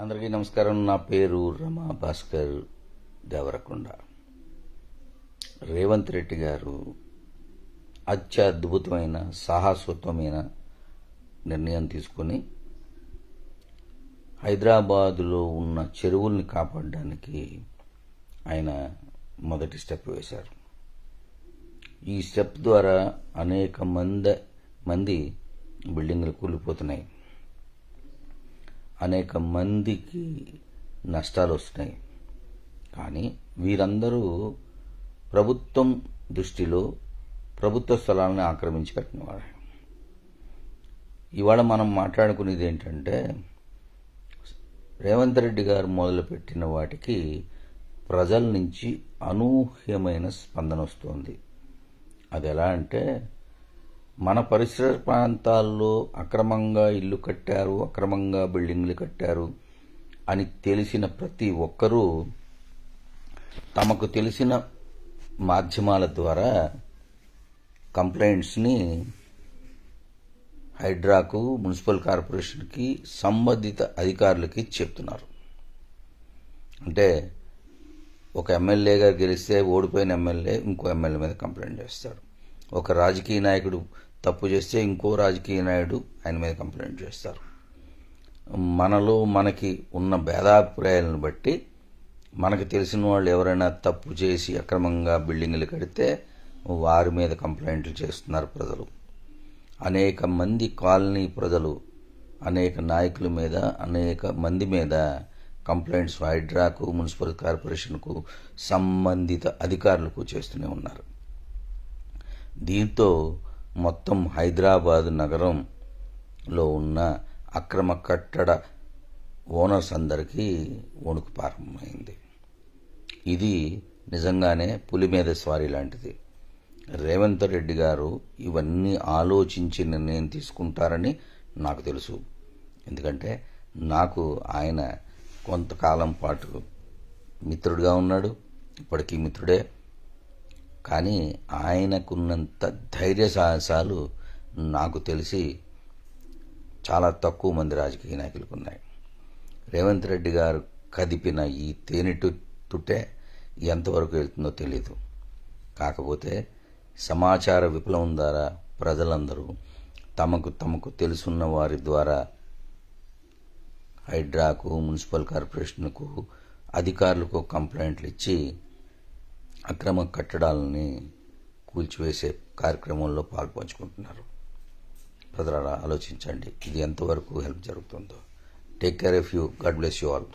అందరికీ నమస్కారం. నా పేరు రమా భాస్కర్ దేవరకొండ. రేవంత్ రెడ్డి గారు అత్యద్భుతమైన సాహసోత్తమైన నిర్ణయం తీసుకుని హైదరాబాదులో ఉన్న చెరువుల్ని కాపాడడానికి ఆయన మొదటి స్టెప్ వేశారు. ఈ స్టెప్ ద్వారా అనేక మంది బిల్డింగ్లు కూలిపోతున్నాయి, అనేక మందికి నష్టాలు వస్తున్నాయి. కానీ వీరందరూ ప్రభుత్వం దృష్టిలో ప్రభుత్వ స్థలాలను ఆక్రమించి కట్టినవారు. ఇవాళ మనం మాట్లాడుకునేది ఏంటంటే, రేవంత్ రెడ్డి గారు మొదలుపెట్టిన వాటికి ప్రజల నుంచి అనూహ్యమైన స్పందన వస్తోంది. అది ఎలా అంటే, మన పరిసర ప్రాంతాల్లో అక్రమంగా ఇల్లు కట్టారు, అక్రమంగా బిల్డింగ్లు కట్టారు అని తెలిసిన ప్రతి ఒక్కరూ తమకు తెలిసిన మాధ్యమాల ద్వారా కంప్లైంట్స్ని హైడ్రాకు, మున్సిపల్ కార్పొరేషన్కి, సంబంధిత అధికారులకి చెప్తున్నారు. అంటే ఒక ఎమ్మెల్యేగా గెలిస్తే ఓడిపోయిన ఎమ్మెల్యే ఇంకో ఎమ్మెల్యే మీద కంప్లైంట్ చేస్తాడు. ఒక రాజకీయ నాయకుడు తప్పు చేస్తే ఇంకో రాజకీయ నాయుడు ఆయన మీద కంప్లైంట్ చేస్తారు. మనకి ఉన్న భేదాభిప్రాయాలను బట్టి మనకు తెలిసిన వాళ్ళు ఎవరైనా తప్పు చేసి అక్రమంగా బిల్డింగ్లు కడితే వారి మీద కంప్లైంట్లు చేస్తున్నారు ప్రజలు. అనేక మంది కాలనీ ప్రజలు అనేక నాయకుల మీద, అనేక మంది మీద కంప్లైంట్స్ హైడ్రాకు, మున్సిపల్ కార్పొరేషన్కు, సంబంధిత అధికారులకు చేస్తూనే ఉన్నారు. దీంతో మొత్తం హైదరాబాద్ నగరంలో ఉన్న అక్రమ కట్టడ ఓనర్స్ అందరికీ వణుకు ప్రారంభమైంది. ఇది నిజంగానే పులి మీద స్వారీ లాంటిది. రేవంత్ రెడ్డి గారు ఇవన్నీ ఆలోచించి నిర్ణయం తీసుకుంటారని నాకు తెలుసు. ఎందుకంటే నాకు ఆయన కొంతకాలం పాటు మిత్రుడిగా ఉన్నాడు, ఇప్పటికీ మిత్రుడే. కానీ ఆయనకున్నంత ధైర్య సాహసాలు నాకు తెలిసి చాలా తక్కువ మంది రాజకీయ నాయకులకు ఉన్నాయి. రేవంత్ రెడ్డి గారు కదిపిన ఈ తేనెతుట్టే ఎంతవరకు వెళ్తుందో తెలియదు. కాకపోతే సమాచార విప్లవం ద్వారా ప్రజలందరూ తమకు తెలుసున్న వారి ద్వారా హైడ్రాకు, మున్సిపల్ కార్పొరేషన్కు, అధికారులకు కంప్లైంట్లు ఇచ్చి అక్రమ కట్టడాలని కూల్చివేసే కార్యక్రమంలో పాల్పంచుకుంటున్నారు. ప్రజలారా ఆలోచించండి, ఇది ఎంతవరకు హెల్ప్ జరుగుతుందో. Take care of you. God bless you all.